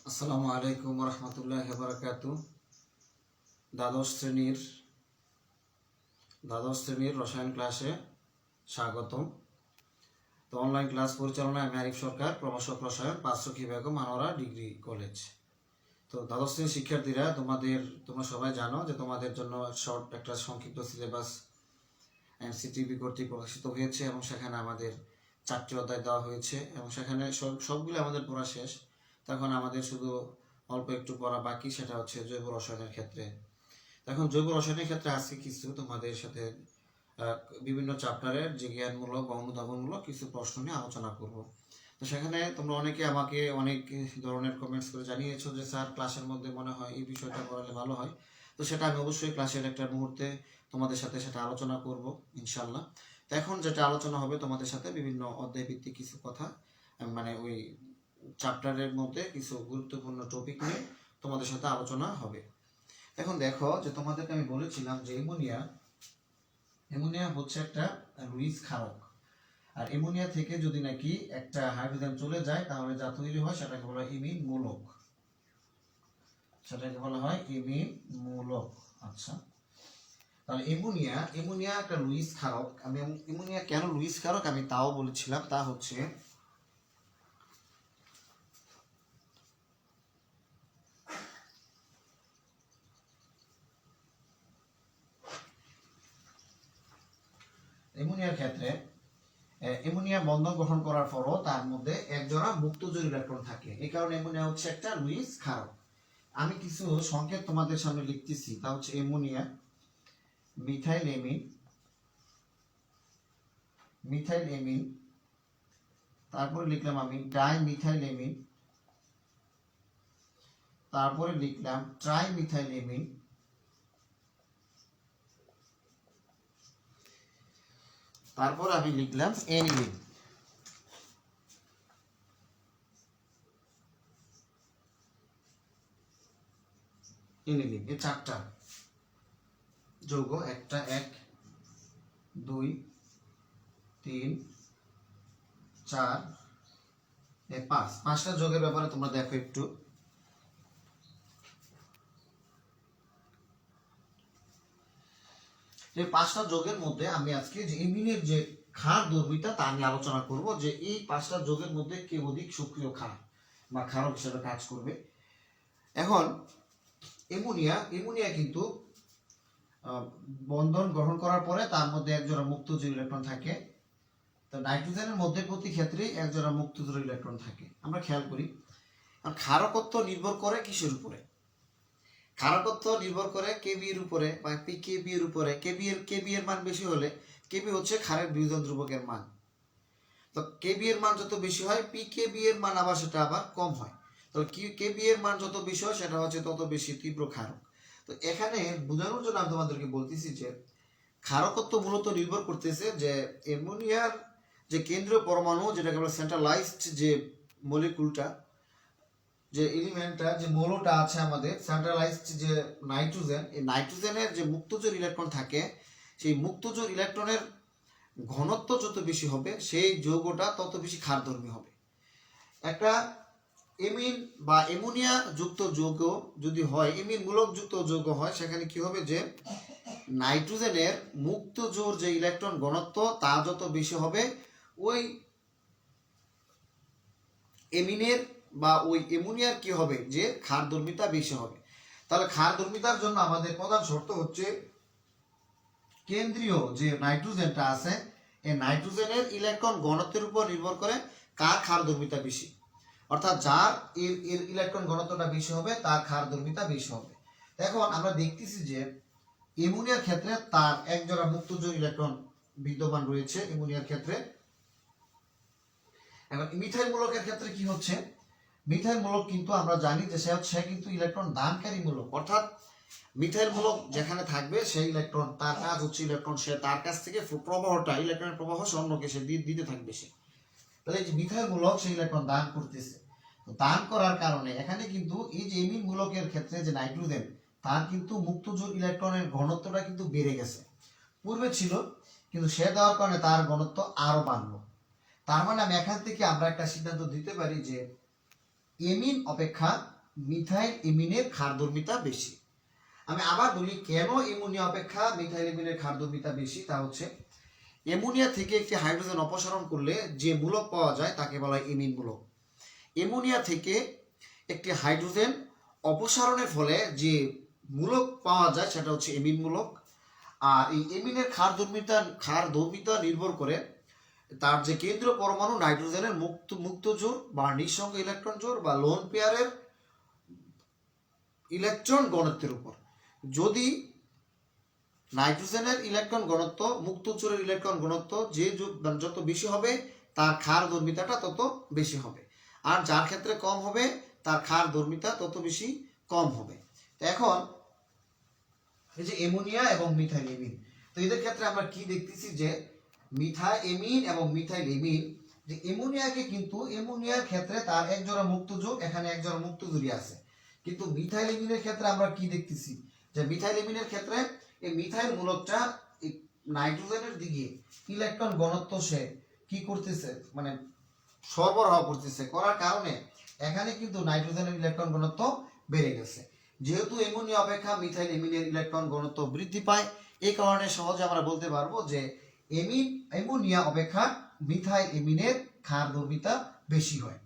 আসসালামু আলাইকুম রহমতুল্লাহি ওয়া বারাকাতুহু। দ্বাদশ শ্রেণীর রসায়ন ক্লাসে স্বাগতম। তো অনলাইন ক্লাস পরিচালনায় আমি আরিফ সরকার, প্রভাষক রসায়ন, পাঁচরক্ষী বেগম আনোয়ারা ডিগ্রি কলেজ। তো দ্বাদশ শ্রেণীর শিক্ষার্থীরা, তোমরা সবাই জানো যে তোমাদের জন্য শর্ট একটা সংক্ষিপ্ত সিলেবাস এনসিটিভি কর্তৃক প্রকাশিত হয়েছে এবং সেখানে আমাদের 4টি অধ্যায় দেওয়া হয়েছে এবং সেখানে সবগুলো আমাদের পড়া শেষ। তখন আমাদের শুধু অল্প একটু পড়া বাকি, সেটা হচ্ছে জৈব রসায়নের ক্ষেত্রে। এখন জৈব রসায়নের ক্ষেত্রে আজকে কিছু তোমাদের সাথে বিভিন্ন চ্যাপ্টারের যে জ্ঞানমূলক বা অনুধাবনমূলক কিছু প্রশ্ন নিয়ে আলোচনা করব। তো সেখানে তোমরা অনেকে আমাকে অনেক ধরনের কমেন্টস করে জানিয়েছো যে স্যার, ক্লাসের মধ্যে মনে হয় এই বিষয়টা পড়ালে ভালো হয়। তো সেটা আমি অবশ্যই ক্লাসের একটা মুহূর্তে তোমাদের সাথে সেটা আলোচনা করব ইনশাল্লাহ। তো এখন যেটা আলোচনা হবে তোমাদের সাথে বিভিন্ন অধ্যায় ভিত্তিক কিছু কথা, মানে ওই চ্যাপ্টারের মধ্যে কিছু গুরুত্বপূর্ণ টপিক নিয়ে তোমাদের সাথে আলোচনা হবে। এখন দেখো যে তোমাদেরকে আমি বলেছিলাম যে অ্যামোনিয়া হচ্ছে একটা লুইস ক্ষারক। আর অ্যামোনিয়া থেকে যদি নাকি একটা হাইড্রোজেন চলে যায় তাহলে যা তৈরি হয় সেটাকে বলা হয় ইমিন মূলক। আচ্ছা, তাহলে অ্যামোনিয়া একটা লুইস ক্ষারক। আমি অ্যামোনিয়া কেন লুইস ক্ষারক আমি তাও বলেছিলাম। তা হচ্ছে অ্যামোনিয়ার ক্ষেত্রে অ্যামোনিয়া বন্ধন গ্রহণ করার পরও তার মধ্যে একজোড়া মুক্তজোড় ইলেকট্রন থাকে। এই কারণে অ্যামোনিয়া হচ্ছে একটা লুইস ক্ষারক। আমি কিছু সংকেত তোমাদের সামনে লিখতেছি। তা হচ্ছে অ্যামোনিয়া, মিথাইল এমিন, তারপরে লিখলাম আমি ডাইমিথাইল এমিন, তারপরে লিখলাম ট্রাইমিথাইল এমিন, তারপর আমি লিখলাম এনিলিন। এই 4টা যৌগ, 1 2 3 4 5টা যোগের ব্যাপারে তোমরা দেখো একটু। এই 5টা যোগের মধ্যে আমি আজকে যে এমিনের যে ক্ষার দ্রবীতা তা নিয়ে আলোচনা করব, যে এই 5টা যোগের মধ্যে কে অধিক সক্রিয় ক্ষার বা ক্ষারক হিসেবে কাজ করবে। এখন অ্যামোনিয়া কিন্তু বন্ধন গ্রহণ করার পরে তার মধ্যে একজোড়া মুক্তজোড় ইলেকট্রন থাকে। তো নাইট্রোজেনের মধ্যে প্রতি ক্ষেত্রেই একজোড়া মুক্তজোড় ইলেকট্রন থাকে। আমরা খেয়াল করি, আর ক্ষারকত্ব নির্ভর করে কিসের উপরে? ক্ষারকত্ব নির্ভর করে কেবি এর উপরে বা পিকেবি এর উপরে। কেবি এর মান বেশি হলে, কেবি হচ্ছে ক্ষারের বিয়োজন ধ্রুবকের মান, তো কেবি এর মান যত বেশি হয় পিকেবি এর মান সেটা আবার কম হয়। তো কেবি এর মান যত বেশি হয় সেটা হচ্ছে তত বেশি তীব্র ক্ষারক। তো এখানে বোঝানোর জন্য আমি তোমাদেরকে বলতেছি যে ক্ষারকত্ব মূলত নির্ভর করতেছে যে অ্যামোনিয়ার যে কেন্দ্রীয় পরমাণু, যেটাকে আমরা সেন্ট্রালাইজড যে মলিকুলটা, যে এলিমেন্টটা, যে মৌলটা আছে আমাদের সেন্ট্রালাইজড যে নাইট্রোজেন, এই নাইট্রোজেনের যে মুক্তজোড় ইলেকট্রন থাকে, সেই মুক্তজোড় ইলেকট্রনের ঘনত্ব যত বেশি হবে সেই যৌগটা তত বেশি ক্ষারধর্মী হবে। একটা এমিন বা অ্যামোনিয়া যুক্ত যৌগ যদি হয়, এমিন মূলক যুক্ত যৌগ হয়, সেখানে কি হবে যে নাইট্রোজেনের মুক্তজোড় যে ইলেকট্রন ঘনত্ব তা যত বেশি হবে, ওই এমিনের বা ওই অ্যামোনিয়ার কি হবে যে ক্ষারধর্মিতা বেশি হবে। তাহলে ক্ষারধর্মিতার জন্য আমাদের প্রধান শর্ত হচ্ছে কেন্দ্রীয় যে নাইট্রোজেনটা আছে, এই নাইট্রোজেনের ইলেকট্রন ঘনত্বের উপর নির্ভর করে কার ক্ষারধর্মিতা বেশি। অর্থাৎ যার এর ইলেকট্রন ঘনত্বটা বেশি হবে তার ক্ষারধর্মিতা বেশি হবে। এখন আমরা দেখতেছি যে অ্যামোনিয়ার ক্ষেত্রে তার একজোড়া মুক্তজোড় ইলেকট্রন বিদ্যমান রয়েছে অ্যামোনিয়ার ক্ষেত্রে। এখন মিথাইল মূলকের ক্ষেত্রে কি হচ্ছে? মিথাইল মূলক কিন্তু আমরা জানি যে সে কিন্তু ইলেকট্রন দানকারী মূলক। অর্থাৎ মিথাইল মূলক যেখানে থাকবে সেই ইলেকট্রন, তার কাজ হচ্ছে ইলেকট্রন, সে তার কাছ থেকে প্রবাহটা, ইলেকট্রনের প্রবাহ সে অন্যকে সে দিতে থাকবে সে। তাহলে এই যে মিথাইল মূলক সেই ইলেকট্রন দান করতেছে। তো দান করার কারণে এখানে কিন্তু এই যে এমিন মূলকের ক্ষেত্রে যে নাইট্রোজেন, তার কিন্তু মুক্তজোড় ইলেকট্রনের ঘনত্বটা কিন্তু বেড়ে গেছে। পূর্বে ছিল, কিন্তু সে দেওয়ার কারণে তার ঘনত্ব আরো বাড়লো। তার মানে আমি এখান থেকে আমরা একটা সিদ্ধান্ত দিতে পারি যে এমিন অপেক্ষা মিথাইল এমিনের ক্ষারধর্মিতা বেশি। আমি আবার বলি কেন অ্যামোনিয়া অপেক্ষা মিথাইল এমিনের ক্ষারধর্মিতা বেশি, তা হচ্ছে অ্যামোনিয়া থেকে একটি হাইড্রোজেন অপসারণ করলে যে মূলক পাওয়া যায় তাকে বলা হয় এমিন মূলক। অ্যামোনিয়া থেকে একটি হাইড্রোজেন অপসারণের ফলে যে মূলক পাওয়া যায় সেটা হচ্ছে এমিন মূলক। আর এই এমিনের ক্ষারধর্মিতা নির্ভর করে তার যে কেন্দ্রীয় পরমাণু নাইট্রোজেনের মুক্ত জোড় বা নিঃসঙ্গ ইলেকট্রন জোড় বা লোন পেয়ারের ইলেকট্রন ঘনত্বের উপর। যদি নাইট্রোজেনের ইলেকট্রন ঘনত্ব মুক্ত জোড়ের ইলেকট্রন ঘনত্ব যত বেশি হবে তার ক্ষারধর্মিতাটা তত বেশি হবে, আর যার ক্ষেত্রে কম হবে তার ক্ষারধর্মিতা তত বেশি কম হবে। তো এখন এই যে অ্যামোনিয়া এবং মিথাইল এমিন, তো এদের ক্ষেত্রে আমরা কি দেখতেছি যে মিথাইল এমিন এবং মিথাইল এমিন, যে অ্যামোনিয়াকে কিন্তু অ্যামোনিয়ার ক্ষেত্রে তার এক জোড়া মুক্ত জোড়, এখানে এক জোড়া মুক্ত জোড়ি আছে, কিন্তু মিথাইল এমিনের ক্ষেত্রে আমরা কি দেখতেছি যে মিথাইল এমিনের ক্ষেত্রে এই মিথাইল মূলকটা নাইট্রোজেনের দিকে ইলেকট্রন ঘনত্ব সে কি করতেছে, মানে সরবরাহ করতেছে, করার কারণে এখানে কিন্তু নাইট্রোজেনের ইলেকট্রন ঘনত্ব বেড়ে গেছে। যেহেতু অ্যামোনিয়া অপেক্ষা মিথাইল এমিনের ইলেকট্রন ঘনত্ব বৃদ্ধি পায়, এই কারণে সহজে আমরা বলতে পারবো যে অ্যামোনিয়া অপেক্ষা মিথাইল এমিনের ক্ষারধর্মিতা বেশি হয়।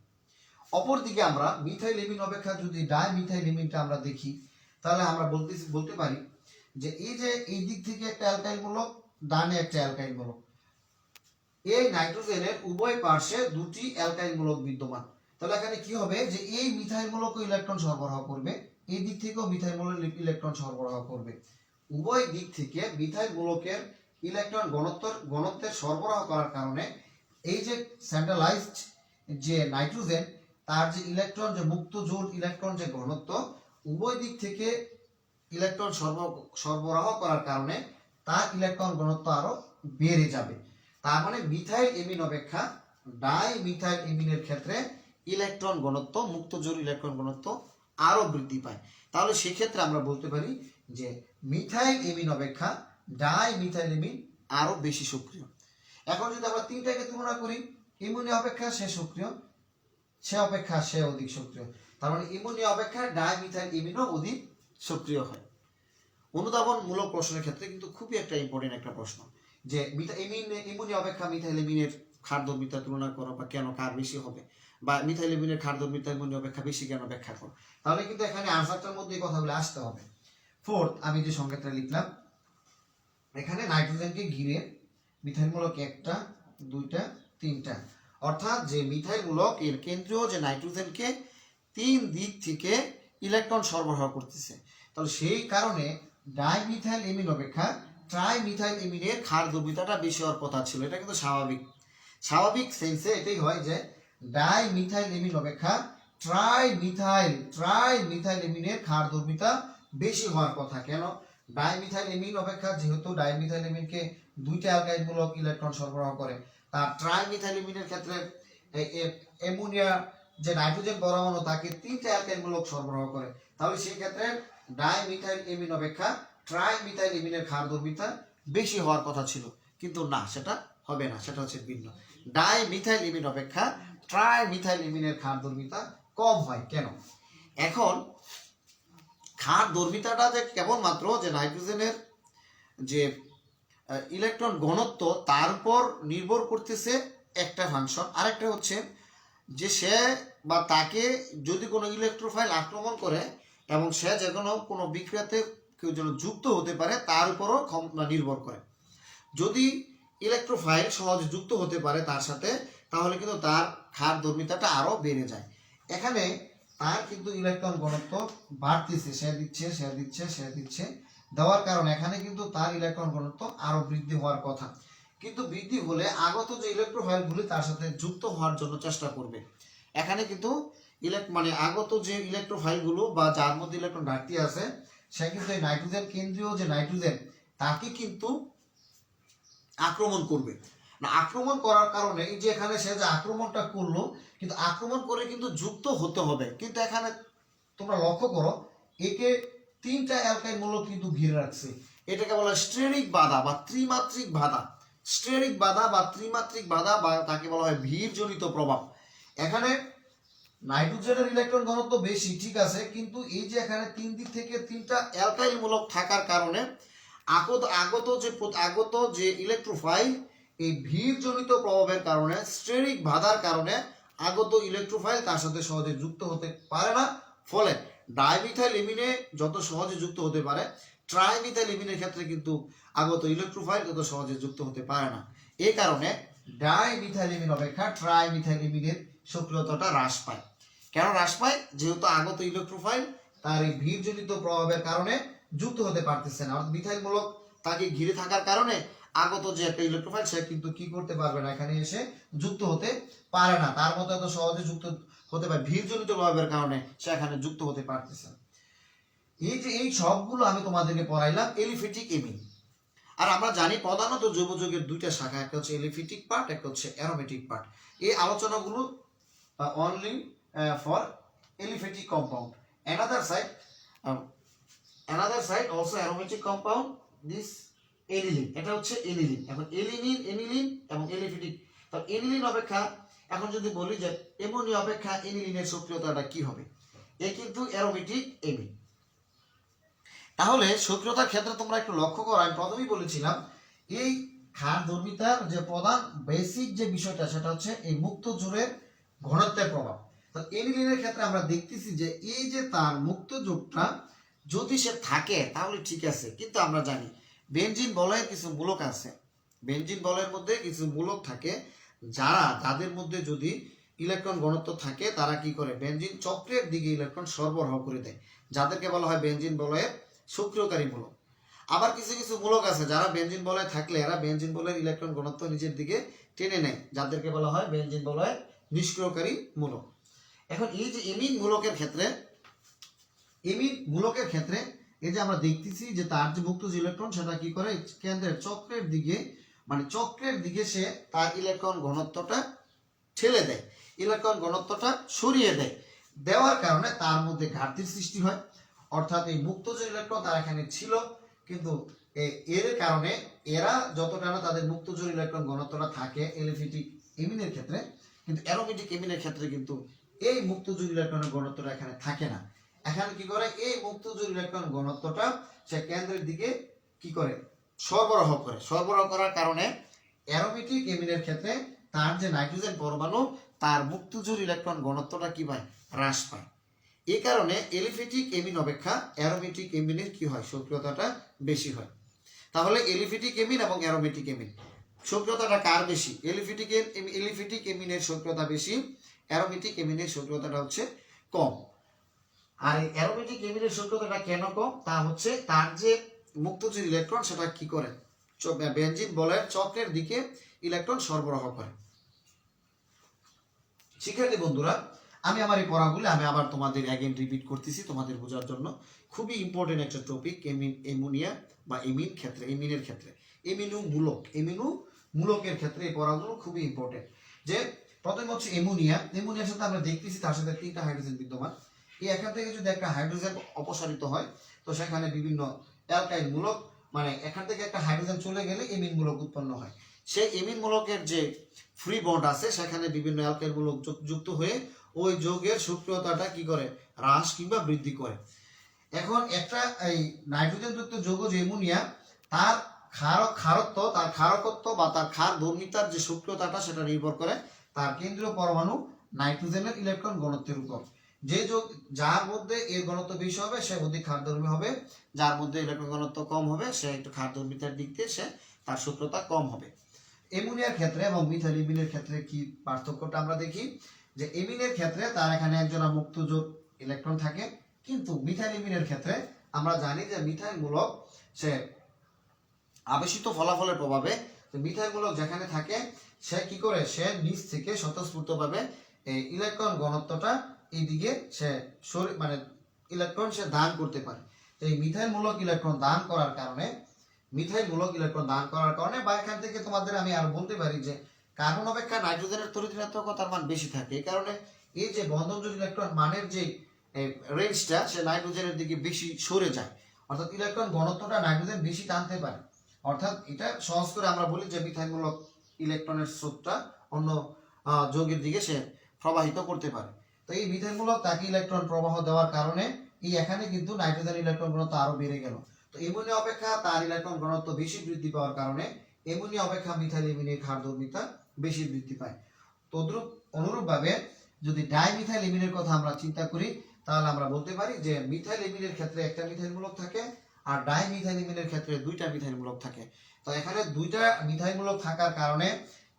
অপরদিকে আমরা মিথাইল এমিন অপেক্ষা যদি ডাইমিথাইল এমিনটা আমরা দেখি, তাহলে আমরা বলতে পারি যে এই দিক থেকে একটা অ্যালকাইল মূলক, ডানে একটা অ্যালকাইল মূলক, এই নাইট্রোজেনের উভয় পার্শ্বে দুটি অ্যালকাইল মূলক বিদ্যমান। তাহলে এখানে কি হবে যে এই মিথাইল মূলক ইলেকট্রন সরবরাহ করবে, এই দিক থেকেও মিথাইল মূলক ইলেকট্রন সরবরাহ করবে। উভয় দিক থেকে মিথাইল মূলকের ইলেকট্রন ঘনত্বের সরবরাহ করার কারণে এই যে সেন্ট্রালাইজড যে নাইট্রোজেন তার যে ইলেকট্রন যে মুক্ত জোড় ইলেকট্রন যে ঘনত্ব, উভয় দিক থেকে ইলেকট্রন সরবরাহ করার কারণে তার ইলেকট্রন ঘনত্ব আরো বেড়ে যাবে। তার মানে মিথাইল এমিন অপেক্ষা ডাইমিথাইল এমিনের ক্ষেত্রে ইলেকট্রন ঘনত্ব মুক্ত জোড় ইলেকট্রন ঘনত্ব আরো বৃদ্ধি পায়। তাহলে সেক্ষেত্রে আমরা বলতে পারি যে মিথাইল এমিন অপেক্ষা ডাইমিথাইল এমিন আরো বেশি সক্রিয়। এখন যদি আমরা তিনটাকে তুলনা করি, অ্যামোনিয়া অপেক্ষা সে সক্রিয়, সে অপেক্ষা সে অধিক সক্রিয়, তার মানে অ্যামোনিয়া অপেক্ষা ডাইমিথাইল এমিনও অধিক সক্রিয় হয়। অনুধাবনমূলক প্রশ্নের ক্ষেত্রে কিন্তু খুবই একটা ইম্পর্টেন্ট একটা প্রশ্ন যে অ্যামোনিয়া অপেক্ষা মিথাইল এমিনের ক্ষারধর্মিতা তুলনা করো বা কেন কার বেশি হবে, বা মিথাইল এমিনের ক্ষারধর্মিতা অ্যামোনিয়া অপেক্ষা বেশি কেন ব্যাখ্যা করো। তাহলে কিন্তু এখানে আনসারটার মধ্যে এই কথাগুলো আসতে হবে। ফোর্থ, আমি যে সংকেতটা লিখলাম, এখানে নাইট্রোজেনকে ঘিরে মিথাইল মূলক একটা, দুইটা, তিনটা, অর্থাৎ যে মিথাইল মূলক এর কেন্দ্রীয় যে নাইট্রোজেনকে তিন দিক থেকে ইলেকট্রন সরবরাহ করতেছে। তাহলে সেই কারণে ডাইমিথাইল এমিন অপেক্ষা ট্রাইমিথাইল এমিনের ক্ষারধর্মিতাটা বেশি হওয়ার কথা ছিল। এটা কিন্তু স্বাভাবিক সেন্সে এটাই হয় যে ডাইমিথাইল এমিন অপেক্ষা ট্রাইমিথাইল এমিনের ক্ষারধর্মিতা বেশি হওয়ার কথা। কেন? ডাইমিথাইল এমিন অপেক্ষা যেহেতু ডাইমিথাইল এমিনকে দুইটা অ্যালকাইল মূলক ইলেকট্রন সরবরাহ করে, তার ট্রাইমিথাইল এমিনের ক্ষেত্রে অ্যামোনিয়া যে নাইট্রোজেন পরমাণু তাকে তিনটা অ্যালকাইল মূলক সরবরাহ করে। তাহলে সেই ক্ষেত্রে ডাইমিথাইল এমিন অপেক্ষা ট্রাইমিথাইল এমিনের ক্ষারধর্মিতা বেশি হওয়ার কথা ছিল, কিন্তু না, সেটা হবে না, সেটা হচ্ছে ভিন্ন। ডাইমিথাইল এমিন অপেক্ষা ট্রাইমিথাইল এমিনের ক্ষারধর্মিতা কম হয়। কেন? এখন ক্ষারধর্মিতাটা যে কেবলমাত্র যে নাইট্রোজেনের যে ইলেকট্রন ঘনত্ব তার উপর নির্ভর করতেছে একটা ফাংশন, আরেকটা হচ্ছে যে সে বা তাকে যদি কোনো ইলেকট্রোফাইল আক্রমণ করে এবং সে যে কোনো বিক্রিয়াতে কেউ যেন যুক্ত হতে পারে তার উপরও নির্ভর করে। যদি ইলেকট্রোফাইল সহজে যুক্ত হতে পারে তার সাথে, তাহলে কিন্তু তার ক্ষারধর্মিতাটা আরো বেড়ে যায়। এখানে তার কিন্তু ইলেকট্রন ঘনত্ব বাড়তেছে, সে দিচ্ছে দেওয়ার কারণে এখানে কিন্তু তার ইলেকট্রন ঘনত্ব আরো বৃদ্ধি হওয়ার কথা, কিন্তু বৃদ্ধি হলে আগত যে ইলেকট্রোফাইলগুলি তার সাথে যুক্ত হওয়ার জন্য চেষ্টা করবে। এখানে কিন্তু আগত যে ইলেকট্রোফাইলগুলো বা যার মধ্যে ইলেকট্রন ঘাটতি আছে, সে কিন্তু এই নাইট্রোজেন কেন্দ্রীয় যে নাইট্রোজেন তাকে কিন্তু আক্রমণ করবে না। আক্রমণ করার কারণে এই যে এখানে সে যে আক্রমণটা করলো, কিন্তু আক্রমণ করে কিন্তু যুক্ত হতে হবে। কিন্তু এখানে তোমরা লক্ষ্য করো, একে তিনটা অ্যালকাইল মূলক কিন্তু ঘিরে রাখছে। এটাকে বলা হয় স্টেরিক বাধা বা ত্রিমাত্রিক বাধা। স্টেরিক বাধা বা ত্রিমাত্রিক বাধা বা তাকে বলা হয় ভিড়জনিত প্রভাব। এখানে নাইট্রোজেনের ইলেকট্রন ঘনত্ব বেশি, ঠিক আছে, কিন্তু এই যে এখানে তিন দিক থেকে তিনটা অ্যালকাইল মূলক থাকার কারণে আগত যে ইলেকট্রোফাইল, এই ভিড় জনিত প্রভাবের কারণে, স্টেরিক বাধার কারণে আগত ইলেকট্রোফাইল তার সাথে সহজে যুক্ত হতে পারে না। ফলে ডাইমিথাইল এমিনে যত সহজে যুক্ত হতে পারে, ট্রাইমিথাইল এমিনের ক্ষেত্রে কিন্তু আগত ইলেকট্রোফাইল তত সহজে যুক্ত হতে পারে না। এই কারণে ডাইমিথাইল এমিন অপেক্ষা ট্রাইমিথাইল এমিনের সক্রিয়তাটা হ্রাস পায়। কেন হ্রাস পায়? যেহেতু আগত ইলেকট্রোফাইল তার এই ভিড়জনিত প্রভাবের কারণে যুক্ত হতে পারতেছে না, অর্থাৎ মিথাইল মূলক তাকে ঘিরে থাকার কারণে আগত যে একটা ইলেকট্রোফাইল সে কিন্তু কি করতে পারবে না, এখানে এসে যুক্ত হতে পারে না, তার মতো এত সহজে যুক্ত হতে পারে, ভিড়জনিত প্রভাবের কারণে সে এখানে যুক্ত হতে পারতেছে না। এই যে এই সবগুলো আমি তোমাদেরকে পড়াইলাম এলিফেটিক এমিন। আর আমরা জানি প্রধানত জৈব যৌগের দুইটা শাখা, একটা হচ্ছে এলিফেটিক পার্ট, একটা হচ্ছে অ্যারোমেটিক পার্ট। এই আলোচনাগুলো only for aliphatic compound. another side also aromatic compound, this aniline, এটা হচ্ছে এনিলিন। এখন এনিলিন এবং এলিফেটিক, তো এনিলিন অপেক্ষা এখন যদি বলি যে অ্যামোনিয়া অপেক্ষা এনিলিনের সক্রিয়তাটা কি হবে, এ কিন্তু অ্যারোমেটিক এমিন। তাহলে সক্রিয়তার ক্ষেত্রে তোমরা একটু লক্ষ্য করো, আমি প্রথমেই বলেছিলাম এই ক্ষারধর্মিতার যে প্রধান বেসিক যে বিষয়টা সেটা হচ্ছে এই মুক্ত জোড়ের ঘনত্বের প্রভাব। তো এনিলিনের ক্ষেত্রে আমরা দেখতেছি যে এই যে তার মুক্ত জোড়টা যদি সে থাকে তাহলে ঠিক আছে, কিন্তু আমরা জানি বেনজিন বলয়ের কিছু মূলক আছে, বেনজিন বলয়ের মধ্যে কিছু মূলক থাকে যাদের মধ্যে যদি ইলেকট্রন ঘনত্ব থাকে তারা কি করে, বেনজিন চক্রের দিকে ইলেকট্রন সরবরাহ করে দেয়, যাদেরকে বলা হয় বেনজিন বলয়ের সক্রিয়কারী মূলক। আবার কিছু কিছু মূলক আছে যারা বেনজিন বলয়ে থাকলে এরা বেনজিন বলয়ের ইলেকট্রন ঘনত্ব নিজের দিকে টেনে নেয়, যাদেরকে বলা হয় বেনজিন বলয়ের নিষ্ক্রিয়কারী মূলক। এখন এই যে এমিন মূলকের ক্ষেত্রে এই যে আমরা দেখতেছি যে তার যে মুক্ত যে ইলেকট্রন সেটা কি করে, কেন্দ্রের চক্রের দিকে, মানে চক্রের দিকে সে তার ইলেকট্রন ঘনত্বটা ঠেলে দেয়, ইলেকট্রন ঘনত্বটা সরিয়ে দেয়, দেওয়ার কারণে তার মধ্যে ঘাটতির সৃষ্টি হয়। অর্থাৎ এই মুক্ত যে ইলেকট্রন তার এখানে ছিল, কিন্তু এর কারণে এরা যতটা না তাদের মুক্ত জোড় ইলেকট্রন ঘনত্বটা থাকে এলিফেটিক এমিনের ক্ষেত্রে, কিন্তু অ্যারোমেটিক এমিনের ক্ষেত্রে কিন্তু এই মুক্ত জোড় ইলেকট্রনের ঘনত্বটা এখানে থাকে না। এখানে কি করে, এই মুক্ত জোড় ইলেকট্রন ঘনত্বটা সে কেন্দ্রের দিকে কি করে, সরবরাহ করার কারণে অ্যারোমেটিক এমিনের ক্ষেত্রে তার যে নাইট্রোজেন পরমাণু তার মুক্ত জোড় ইলেকট্রন ঘনত্বটা কি পায়, হ্রাস পায়। এই কারণে এলিফেটিক এমিন অপেক্ষা অ্যারোমেটিক এমিনের কি হয়, সক্রিয়তাটা বেশি হয়। তাহলে এলিফেটিক এমিন এবং অ্যারোমেটিক এমিন সক্রিয়তাটা কার বেশি, এলিফেটিক এমিনের সক্রিয়তা বেশি, অ্যারোমেটিক এমিনের সক্রিয়তাটা হচ্ছে কম। আর এই অ্যারোমেটিক এমিনের সক্রিয়তাটা কেন কম, তা হচ্ছে তার যে মুক্ত যে ইলেকট্রন সেটা কি করে, বেনজিন বলয়ের চক্রের দিকে ইলেকট্রন সরবরাহ করে। শিক্ষার্থী বন্ধুরা, আমি আমার এই পড়াগুলো আমি আবার তোমাদের অ্যাগেন রিপিট করতেছি তোমাদের বোঝার জন্য। খুবই ইম্পর্টেন্ট একটা টপিক অ্যামোনিয়া বা এমিনের ক্ষেত্রে এমিনো মূলকের ক্ষেত্রে এই পড়াগুলো খুবই ইম্পর্টেন্ট। যে প্রথম হচ্ছে অ্যামোনিয়ার সাথে আমরা দেখতেছি তার সাথে 3টা হাইড্রোজেন বিদ্যমান। এই এখান থেকে যদি একটা হাইড্রোজেন অপসারিত হয় তো সেখানে বিভিন্ন অ্যালকাইল মূলক, মানে এখান থেকে একটা হাইড্রোজেন চলে গেলে এমিন মূলক উৎপন্ন হয়। সেই এমিন মূলকের যে ফ্রি বন্ড আছে সেখানে বিভিন্ন অ্যালকাইল মূলক যুক্ত হয়ে ওই যৌগের সক্রিয়তাটা কি করে, হ্রাস কিংবা বৃদ্ধি করে। এখন একটা এই নাইট্রোজেন যুক্ত যৌগ যে অ্যামোনিয়া, তার ক্ষারকত্ব বা তার ক্ষার ধর্মিতার যে সক্রিয়তাটা সেটা নির্ভর করে তার কেন্দ্রীয় পরমাণু নাইট্রোজেনের ইলেকট্রন ঘনত্বের উপর। যে যৌগ যার মধ্যে এর ঘনত্ব বেশি হবে সে অধিক ক্ষারধর্মী হবে, যার মধ্যে ইলেকট্রন ঘনত্ব কম হবে সে একটু ক্ষারধর্মিতার দিক দিয়ে সে তার সক্রিয়তা কম হবে। অ্যামোনিয়ার ক্ষেত্রে এবং মিথাইল এমিনের ক্ষেত্রে কি পার্থক্যটা আমরা দেখি, যে এমিনের ক্ষেত্রে তার এখানে একজোড়া মুক্ত জোড় ইলেকট্রন থাকে, কিন্তু মিথাইল এমিনের ক্ষেত্রে আমরা জানি যে মিথাইল মূলক সে আবেশিত ফলাফলের প্রভাবে মিথাইল মূলক যেখানে থাকে সে কি করে, সে নিচ থেকে স্বতঃস্ফূর্তভাবে এই ইলেকট্রন ঘনত্বটা এইদিকে সে মানে ইলেকট্রন সে দান করতে পারে। তো এই মিথাইল মূলক ইলেকট্রন দান করার কারণে বা এখান থেকে তোমাদের আমি আর বলতে পারি যে কার্বন অপেক্ষা নাইট্রোজেনের তড়িৎ ঋণাত্মকতার মান বেশি থাকে। এই কারণে এই যে বন্ধনজোড় ইলেকট্রন মানের যে রেঞ্জটা সে নাইট্রোজেনের দিকে বেশি সরে যায়, অর্থাৎ ইলেকট্রন ঘনত্বটা নাইট্রোজেন বেশি টানতে পারে। অর্থাৎ এটা সহজ করে আমরা বলি যে মিথাইল মূলক ইলেকট্রনের স্রোতটা অন্য যৌগের দিকে সে প্রবাহিত করতে পারে। তো তো এই মিথাইলমূলক তাকে ইলেকট্রন প্রবাহ দেওয়ার কারণে এই এখানে কিন্তু নাইট্রোজেন ইলেকট্রন ঘনত্ব আরো বেড়ে গেল। তো অ্যামোনিয়া অপেক্ষা তার ইলেকট্রন ঘনত্ব বেশি বৃদ্ধি পাওয়ার কারণে অ্যামোনিয়া অপেক্ষা মিথাইল অ্যামিনের ক্ষারধর্মিতা বেশি বৃদ্ধি পায়। তদ্রূপ অনুরূপভাবে যদি ডাইমিথাইল অ্যামিনের কথা আমরা চিন্তা করি তাহলে আমরা বলতে পারি যে মিথাইল অ্যামিনের ক্ষেত্রে একটা মিথাইল মূলক থাকে আর ডাইমিথাইল অ্যামিনের ক্ষেত্রে দুইটা মিথাইল মূলক থাকে। তো এখানে দুইটা মিথাইল মূলক থাকার কারণে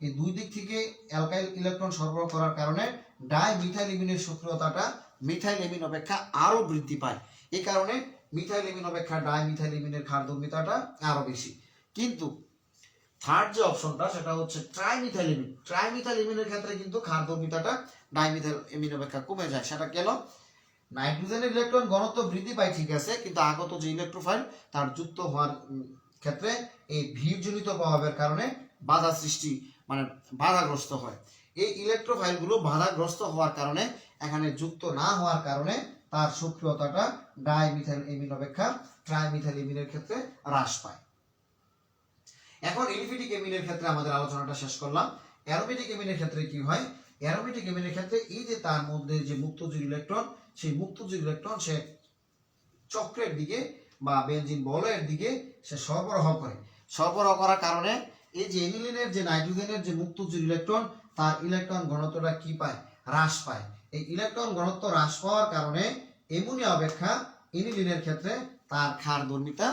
এই দুই দিক থেকে অ্যালকাইল ইলেকট্রন সরবরাহ করার কারণে ডাইমিথাইল অ্যামিনের সক্রিয়তাটা মিথাইল অ্যামিন অপেক্ষা আরো বৃদ্ধি পায়। এই কারণে মিথাইল অ্যামিন অপেক্ষা ডাইমিথাইল অ্যামিনের ক্ষারধর্মিতাটা আরো বেশি। কিন্তু থার্ড যে অপশনটা সেটা হচ্ছে ট্রাইমিথাইল অ্যামিন। ট্রাইমিথাইল অ্যামিনের ক্ষেত্রে কিন্তু ক্ষারধর্মিতাটা ডাইমিথাইল অ্যামিন অপেক্ষা কমে যায়। সেটা কেন? নাইট্রোজেনের ইলেকট্রন ঘনত্ব বৃদ্ধি পায় ঠিক আছে, কিন্তু আগত যে ইলেকট্রোফাইল তার যুক্ত হওয়ার ক্ষেত্রে এই ভিড়জনিত প্রভাবের কারণে বাধা সৃষ্টি মানে বাধাগ্রস্ত হয়। এই ইলেকট্রোফাইলগুলো বাধাগ্রস্ত হওয়ার কারণে এখানে যুক্ত না হওয়ার কারণে তার সক্রিয়তাটা ডাইমিথাইল অ্যামিন অপেক্ষা ট্রাইমিথাইল অ্যামিনের ক্ষেত্রে হ্রাস পায়। এখন এলিফ্যাটিক অ্যামিনের ক্ষেত্রে আমাদের আলোচনাটা শেষ করলাম। অ্যারোমেটিক অ্যামিনের ক্ষেত্রে কি হয়? অ্যারোমেটিক অ্যামিনের ক্ষেত্রে এই যে তার মধ্যে যে মুক্তজোড় ইলেকট্রন, সেই মুক্তজোড় ইলেকট্রন সে চক্রের দিকে বা বেনজিন বলয়ের দিকে সে সরবরাহ করে। সরবরাহ করার কারণে এই যে এনিলিনের যে নাইট্রোজেনের যে মুক্তজোড় ইলেকট্রন তার ইলেকট্রন ঘনত্বটা কি পায়? হ্রাস পায়। এই ইলেকট্রন ঘনত্ব হ্রাস পাওয়ার কারণে অ্যামোনিয়া অপেক্ষা এনিলিনের ক্ষেত্রে তার ক্ষারধর্মিতা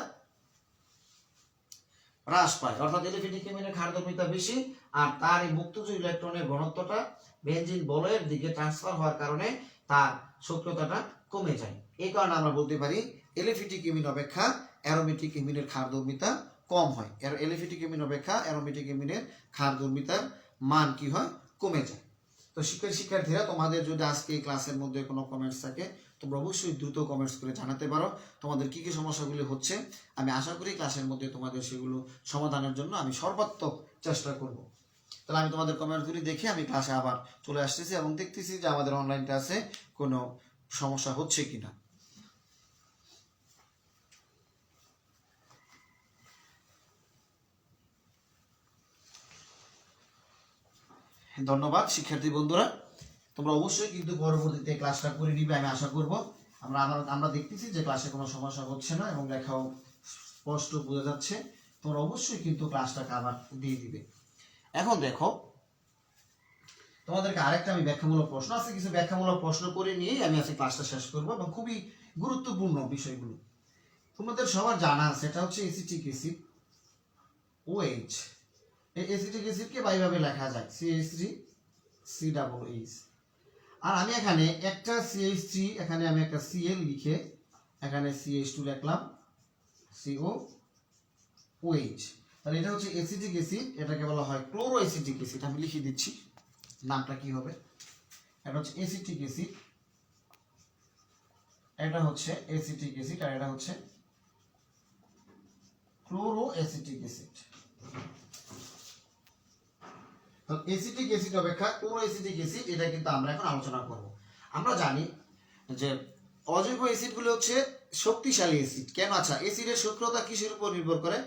হ্রাস পায়। অর্থাৎ এলিফ্যাটিক অ্যামিনের ক্ষারধর্মিতা বেশি আর তার এই মুক্তজোড় ইলেকট্রনের ঘনত্বটা বেনজিন বলয়ের দিকে ট্রান্সফার হওয়ার কারণে তার সক্রিয়তাটা কমে যায়। এই কারণে আমরা বলতে পারি এলিফ্যাটিক অ্যামিন অপেক্ষা অ্যারোমেটিক অ্যামিনের ক্ষারধর্মিতা কম হয়। এলিফ্যাটিক অ্যামিন অপেক্ষা অ্যারোমেটিক অ্যামিনের ক্ষারধর্মিতার মান কি হয়? কমে যায়। তো শিক্ষার্থীরা, তোমাদের যদি আজকে এই ক্লাসের মধ্যে কোনো কমেন্টস থাকে তোমরা অবশ্যই দ্রুত কমেন্টস করে জানাতে পারো তোমাদের কি কি সমস্যাগুলি হচ্ছে। আমি আশা করি ক্লাসের মধ্যে তোমাদের সেগুলো সমাধানের জন্য আমি সর্বাত্মক চেষ্টা করব। তাহলে আমি তোমাদের কমেন্টসগুলি দেখে আমি ক্লাসে আবার চলে আসতেছি এবং দেখতেছি যে আমাদের অনলাইন ক্লাসে কোনো সমস্যা হচ্ছে কিনা। ধন্যবাদ শিক্ষার্থী বন্ধুরা, তোমরা অবশ্যই কিন্তু পরবর্তীতে ক্লাসটা করে নিবে আমি আশা করব। আমরা দেখতেছি যে ক্লাসে কোনো সমস্যা হচ্ছে না এবং লেখাও স্পষ্ট বোঝা যাচ্ছে। তোমরা অবশ্যই কিন্তু ক্লাসটাকে আবার দিয়ে দিবে। এখন দেখো, তোমাদেরকে আরেকটা আমি ব্যাখ্যামূলক প্রশ্ন আছে, কিছু ব্যাখ্যামূলক প্রশ্ন করে নিয়েই আমি আজকে ক্লাসটা শেষ করবো এবং খুবই গুরুত্বপূর্ণ বিষয়গুলো তোমাদের সবার জানা আছে। এটা হচ্ছে এসিটিক অ্যাসিড OH। এই এসিটিক অ্যাসিডকে এইভাবে লেখা যায় CH3COOH। আর আমি এখানে একটা CH3 এখানে আমি একটা Cl লিখে এখানে CH2 লিখলাম COOH। তাহলে এটা হচ্ছে এসিটিক অ্যাসিড, এটাকে বলা হয় ক্লোরো এসিটিক অ্যাসিড। আমি লিখে দিচ্ছি নামটা কি হবে। এটা হচ্ছে এসিটিক অ্যাসিড, এটা হচ্ছে এসিটিক অ্যাসিড আর এটা হচ্ছে chloro acetic acid. Acetic acid অপেক্ষা ক্লোরো এসিটিক অ্যাসিড এটা কিন্তু আমরা এখন আলোচনা করব। আমরা জানি যে অজৈব অ্যাসিডগুলো হচ্ছে শক্তিশালী অ্যাসিড। কেন? আচ্ছা, অ্যাসিডের সক্রিয়তা কিসের উপর নির্ভর করে?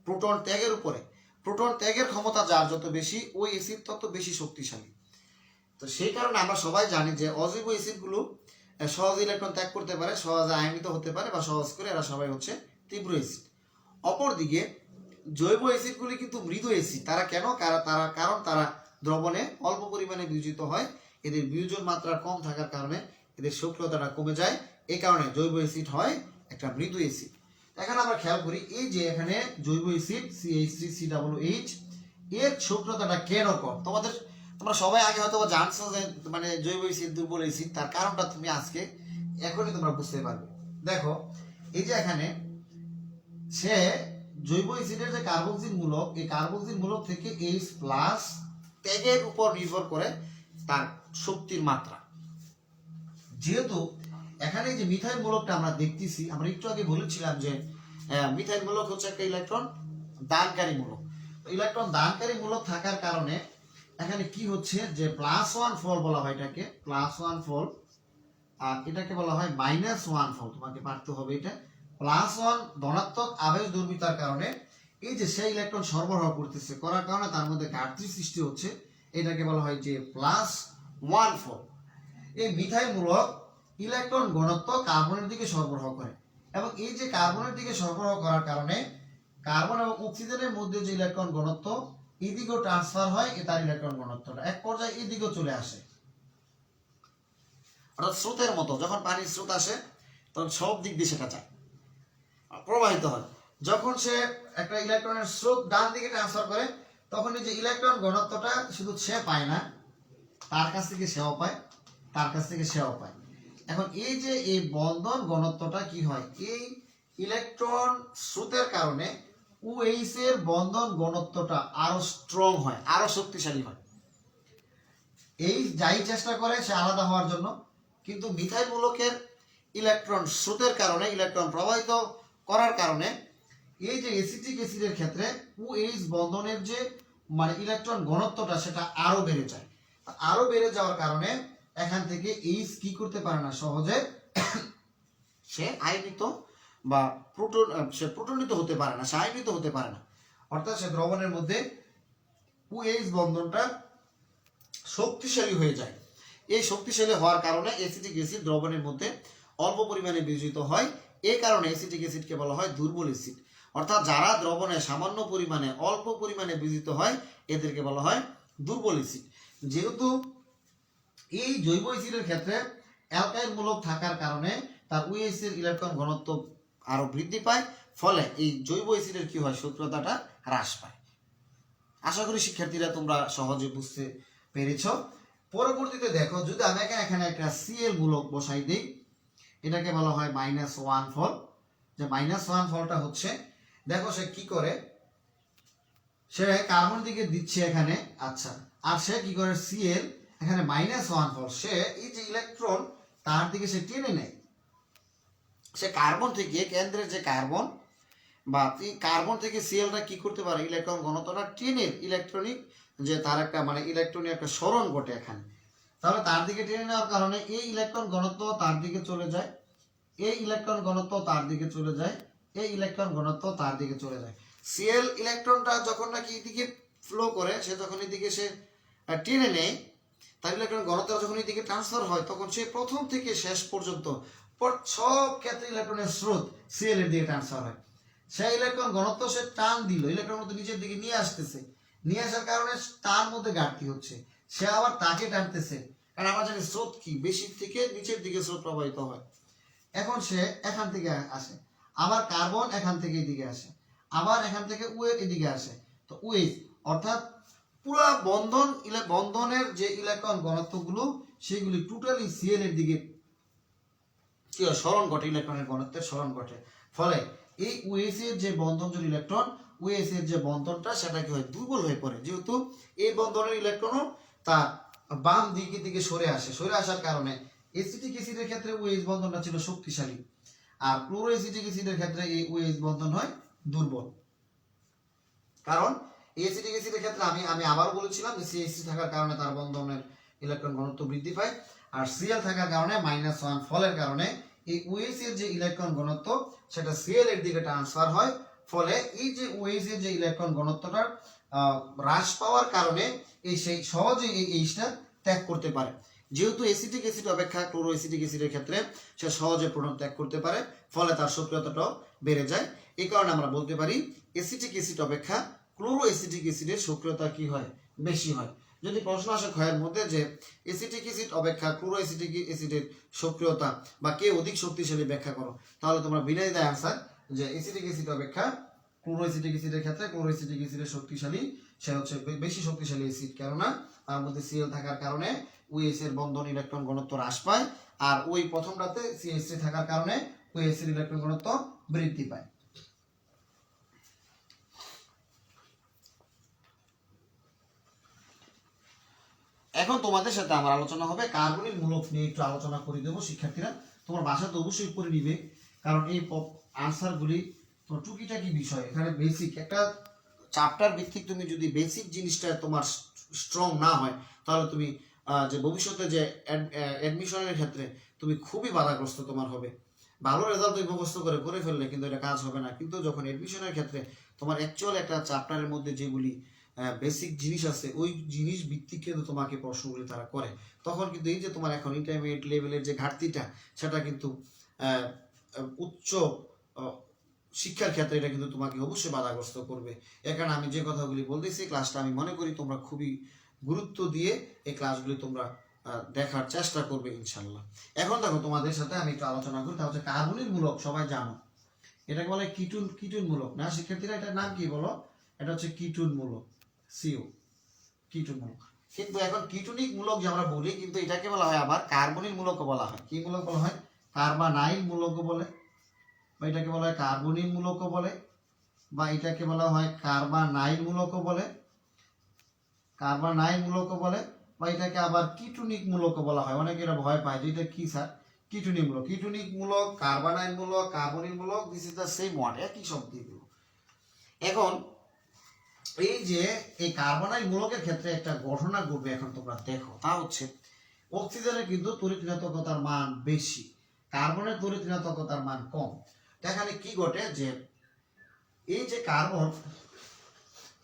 প্রোটন ত্যাগের উপরে। প্রোটন ত্যাগের ক্ষমতা যার যত বেশি ওই অ্যাসিড তত বেশি শক্তিশালী। তো সেই কারণে আমরা সবাই জানি যে অজৈব অ্যাসিডগুলো সহজে ইলেকট্রন ত্যাগ করতে পারে, সহজে আয়নিত হতে পারে বা সহজ করে এরা সবাই হচ্ছে তীব্র অ্যাসিড। অপরদিকে জৈব অ্যাসিডগুলি কিন্তু মৃদু অ্যাসিড। তারা কেন? কারণ তারা দ্রবণে অল্প পরিমাণে বিয়োজিত হয়। এদের বিয়োজন মাত্রা কম থাকার কারণে এদের সক্রিয়তাটা কমে যায়। এই কারণে জৈব অ্যাসিড হয় একটা মৃদু অ্যাসিড। এখানে আমরা খেয়াল করি এই যে এখানে জৈব অ্যাসিড CH3COOH এর সক্রিয়তাটা কেন কম? তোমরা সবাই আগে হয়তো জানছো যে মানে জৈব অ্যাসিড দুর্বল অ্যাসিড, তার কারণটা তুমি আজকে এখনই তোমরা বুঝতে পারবে। দেখো এই যে এখানে সে জৈব অ্যাসিডের যে কার্বক্সিল মূলক, এই কার্বক্সিল মূলক থেকে H+ ত্যাগের উপর নির্ভর করে তার শক্তির মাত্রা। যেহেতু এখানে যে মিথাইল মূলকটা আমরা দেখতেছি, আমরা একটু আগে বলেছিলাম যে মিথাইল মূলক হচ্ছে একটা ইলেকট্রন দানকারী মূলক। ইলেকট্রন দানকারী মূলক থাকার কারণে এখানে কি হচ্ছে যে +1 ফল বলা হয় এটাকে, +1 ফল, আর এটাকে বলা হয় -1 ফল। তোমাকে পারতে হবে এটা। +1 ধনাত্মক আবেশ দুর্বৃত্তার কারণে এই যে সেই ইলেকট্রন সরবরাহ করতেছে, করার কারণে তার মধ্যে ঘাটতি সৃষ্টি হচ্ছে, এটাকে বলা হয় যে +1 ফল। এই মিথাইল মূলক ইলেকট্রন ঘনত্ব কার্বনের দিকে সরবরাহ করে, এবং এই যে কার্বনের দিকে সরবরাহ করার কারণে কার্বন এবং অক্সিজেনের মধ্যে যে ইলেকট্রন ঘনত্ব এদিকেও ট্রান্সফার হয়, তার ইলেকট্রন ঘনত্বটা এক পর্যায়ে এদিকেও চলে আসে। অর্থাৎ স্রোতের মতো যখন পানির স্রোত আসে তখন সব দিক দিয়ে সেটা যায়, প্রবাহিত হয়। যখন সে একটা ইলেকট্রনের স্রোত ডান দিকে ট্রান্সফার করে তখন এই যে ইলেকট্রন ঘনত্বটা শুধু সে পায় না, তার কাছ থেকে সেও পায়, তার কাছ থেকে সেও পায়। এখন এই যে এই বন্ধন ঘনত্বটা কি হয়, এই ইলেকট্রন স্রোতের কারণে OH এর বন্ধন ঘনত্বটা আরো স্ট্রং হয়, আরো শক্তিশালী হয়। এই যাই চেষ্টা করে সে আলাদা হওয়ার জন্য, কিন্তু মিথাইল মূলকের ইলেকট্রন স্রোতের কারণে, ইলেকট্রন প্রবাহিত করার কারণে এই যে অ্যাসিটিক অ্যাসিডের ক্ষেত্রে OH বন্ধনের যে মানে ইলেকট্রন ঘনত্বটা সেটা আরো বেড়ে যায়। আরো বেড়ে যাওয়ার কারণে এখান থেকে H কি করতে পারে না সহজে, সে আয়নিত বা প্রোটনিত হতে পারে না, সে আয়নিত হতে পারে না। অর্থাৎ সে দ্রবণের মধ্যে OH বন্ধনটা শক্তিশালী হয়ে যায়। এই শক্তিশালী হওয়ার কারণে অ্যাসিটিক অ্যাসিড দ্রবণের মধ্যে অল্প পরিমাণে বিয়োজিত হয়। এই কারণে অ্যাসিটিক অ্যাসিডকে বলা হয় দুর্বল অ্যাসিড। অর্থাৎ যারা দ্রবণে সামান্য পরিমাণে অল্প পরিমাণে বিয়োজিত হয় এদেরকে বলা হয় দুর্বল অ্যাসিড। যেহেতু এই জৈব অ্যাসিডের ক্ষেত্রে অ্যালকাইল মূলক থাকার কারণে তার OH এর ইলেকট্রন ঘনত্ব আরো বৃদ্ধি পায়, ফলে এই জৈব অ্যাসিডের কি হয়, সক্রিয়তাটা হ্রাস পায়। আশা করি শিক্ষার্থীরা তোমরা সহজে বুঝতে পেরেছো। পরবর্তীতে দেখো, যদি আমি এখানে একটা Cl মূলক বসাই দিই, এটাকে বলা হয় -1 ফল। যে -1 ফলটা হচ্ছে, দেখো সে কি করে, সে কার্বন দিকে দিচ্ছে এখানে, আচ্ছা, আর সে কি করে Cl এখানে -1 ফল, সে এই যে ইলেকট্রন তার দিকে সে টেনে নেয়। সে কার্বন থেকে, কেন্দ্রের যে কার্বন বা কার্বন থেকে Clটা কি করতে পারে, ইলেকট্রন ঘনত্বটা টেনে, ইলেকট্রনিক যে তার একটা মানে ইলেকট্রনিক একটা সরণ ঘটে এখানে, তাহলে তার দিকে টেনে নেওয়ার কারণে এই ইলেকট্রন ঘনত্ব তার দিকে চলে যায়, এই ইলেকট্রন ঘনত্ব তার দিকে চলে যায়, এই ইলেকট্রন ঘনত্ব তার দিকে চলে যায়। Cl ইলেকট্রনটা যখন নাকি এদিকে ফ্লো করে, সে যখন এদিকে সে টেনে নেয়, তার ইলেকট্রন ঘনত্ব যখন এদিকে ট্রান্সফার হয়, তখন সে প্রথম থেকে শেষ পর্যন্ত সব ক্ষেত্রে ইলেকট্রনের স্রোত Cl এর দিকে ট্রান্সফার হয়। সেই ইলেকট্রন ঘনত্ব সে টান দিল, ইলেকট্রন ঘনত্ব নিচের দিকে নিয়ে আসতেছে, নিয়ে আসার কারণে তার মধ্যে ঘাটতি হচ্ছে, সে আবার তাকে টানতেছে, কারণ আমরা জানি স্রোত কি বেশি থেকে নিচের দিকে স্রোত প্রবাহিত হয়। এখন সে এখান থেকে আসে, আবার কার্বন এখান থেকে এদিকে আসে, আবার এখান থেকে OH এদিকে আসে, তো OH অর্থাৎ পুরো বন্ধনের যে ইলেকট্রন ঘনত্বগুলো সেগুলি টোটালি Cl এর দিকে কি হয়, সরণ ঘটে, ইলেকট্রনের ঘনত্বের সরণ ঘটে। ফলে এই OH এর যে বন্ধনজোড় ইলেকট্রন, OH এর যে বন্ধনটা সেটা কি হয়, দুর্বল হয়ে পড়ে। যেহেতু এই বন্ধনের ইলেকট্রনও তার বাম দিকে সরে আসে, সরে আসার কারণে অ্যাসিটিক অ্যাসিডের ক্ষেত্রে OH বন্ধনটা ছিল শক্তিশালী, আর ক্লোরোঅ্যাসিটিক অ্যাসিডের ক্ষেত্রে এই OH বন্ধন হয় দুর্বল। কারণ অ্যাসিটিক অ্যাসিডের ক্ষেত্রে আমি আবার বলেছিলাম যে CH3 থাকার কারণে তার বন্ধনের ইলেকট্রন ঘনত্ব বৃদ্ধি পায়, আর Cl থাকার কারণে -1 ফলের কারণে এই OH এর যে ইলেকট্রন ঘনত্ব সেটা Cl এর দিকে ট্রান্সফার হয়। ফলে এই যে OH এর যে ইলেকট্রন ঘনত্বটা হ্রাস পাওয়ার কারণে এই সেই সহজে এই Hটা ত্যাগ করতে পারে। যেহেতু অ্যাসিটিক অ্যাসিড অপেক্ষা ক্লোরোঅ্যাসিটিক অ্যাসিডের ক্ষেত্রে সে সহজে প্রোটন ত্যাগ করতে পারে, ফলে তার সক্রিয়তাটাও বেড়ে যায়। এই কারণে আমরা বলতে পারি অ্যাসিটিক অ্যাসিড অপেক্ষা ক্লোরোঅ্যাসিটিক অ্যাসিডের সক্রিয়তা কি হয়, বেশি হয়। যদি প্রশ্ন আসে ক্ষয়ের মধ্যে যে অ্যাসিটিক অ্যাসিড অপেক্ষা ক্লোরোঅ্যাসিটিক অ্যাসিডের সক্রিয়তা বা কে অধিক শক্তিশালী ব্যাখ্যা করো, তাহলে তোমরা বিনাই দেয় আনসার যে অ্যাসিটিক অ্যাসিড অপেক্ষা ক্লোরোঅ্যাসিটিক অ্যাসিডের ক্ষেত্রে ক্লোরোঅ্যাসিটিক অ্যাসিডের শক্তিশালী, সে হচ্ছে বেশি শক্তিশালী অ্যাসিড, কেননা তার মধ্যে Cl থাকার কারণে OH এর বন্ধন ইলেকট্রন ঘনত্ব হ্রাস পায়, আর ওই প্রথমটাতে CH3 থাকার কারণে OH এর ইলেকট্রন ঘনত্ব বৃদ্ধি পায়। এখন তোমাদের সাথে আমার আলোচনা হবে কার্বনিক মূলক নিয়ে, একটু আলোচনা করে দেবো। শিক্ষার্থীরা তোমার বাসাতে অবশ্যই করে নিবে, কারণ এই আনসারগুলি তোমার টুকিটাকি বিষয়, এখানে বেসিক একটা চ্যাপ্টার ভিত্তিক তুমি যদি বেসিক জিনিসটা তোমার স্ট্রং না হয়, তাহলে তুমি যে ভবিষ্যতে যে অ্যাডমিশনের ক্ষেত্রে তুমি খুবই বাধাগ্রস্ত তোমার হবে। ভালো রেজাল্ট তুমি মুখস্থ করে ফেললে কিন্তু এটা কাজ হবে না, কিন্তু যখন অ্যাডমিশনের ক্ষেত্রে তোমার অ্যাকচুয়াল একটা চ্যাপ্টারের মধ্যে যেগুলি বেসিক জিনিস আছে ওই জিনিস ভিত্তিক কিন্তু তোমাকে প্রশ্নগুলি তারা করে, তখন কিন্তু এই যে তোমার এখন ইন্টারমিডিয়েট লেভেলের যে ঘাটতিটা সেটা কিন্তু উচ্চ শিক্ষার ক্ষেত্রে এটা কিন্তু তোমাকে অবশ্যই বাধাগ্রস্ত করবে। এখানে আমি যে কথাগুলি বলতেছি ক্লাসটা আমি মনে করি তোমরা খুবই গুরুত্ব দিয়ে এই ক্লাসগুলি তোমরা দেখার চেষ্টা করবে ইনশাল্লাহ। এখন দেখো তোমাদের সাথে আমি একটু আলোচনা করি, তা হচ্ছে কার্বনিক মূলক। সবাই জানো এটাকে বলে কিটুন মূলক না শিক্ষার্থীরা? এটার নাম কি বলো? এটা হচ্ছে কিটুন মূলক, সিও কিটুন মূলক। কিন্তু এখন কিটুনিক মূলক যে আমরা বলি, কিন্তু এটাকে বলা হয় আবার কার্বনিক মূলকও বলা হয়। কি মূলক বলা হয়? কার্বানাইল মূলকও বলে, বা এটাকে বলা হয় কার্বনিক মূলকও বলে, বা এটাকে বলা হয় কার্বানাইল মূলকও বলে, কার্বানাইল মূলকও বলে, বা এটাকে আবার কিটুনিক মূলকও বলা হয়। অনেকে এটা ভয় পায় যে এটা কি স্যার কিটুনিক মূলক। কিটুনিক মূলক, কার্বানাইল মূলক, কার্বনিক মূলক, this is the same word, একই শব্দ এগুলো। এখন এই যে এই কার্বনাইল মূলকের ক্ষেত্রে একটা ঘটনা ঘটবে এখন তোমরা দেখো, তা হচ্ছে অক্সিজেনের কিন্তু তড়িৎ ঋণাত্মকতার মান বেশি, কার্বনের তড়িৎ ঋণাত্মকতার মান কম। এখানে কি ঘটে যে এই যে কার্বন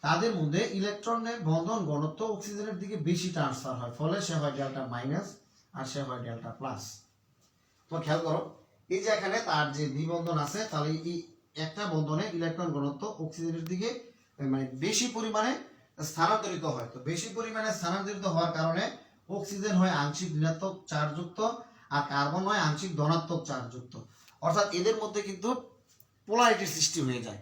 তাদের মধ্যে ইলেকট্রনের বন্ধন ঘনত্ব অক্সিজেনের দিকে বেশি ট্রান্সফার হয়, ফলে সে হয় ডেল্টা মাইনাস আর সে হয় ডেল্টা প্লাস। তোমরা খেয়াল করো এই যে এখানে তার যে দ্বিবন্ধন আছে, তাহলে এই একটা বন্ধনে ইলেকট্রন ঘনত্ব অক্সিজেনের দিকে মানে বেশি পরিমাণে স্থানান্তরিত হয়। তো বেশি পরিমাণে স্থানান্তরিত হওয়ার কারণে অক্সিজেন হয় আংশিক ঋণাত্মক চার্জযুক্ত আর কার্বন হয় আংশিক ধনাত্মক চার্জযুক্ত। অর্থাৎ এদের মধ্যে কিন্তু পোলারিটির সৃষ্টি হয়ে যায়।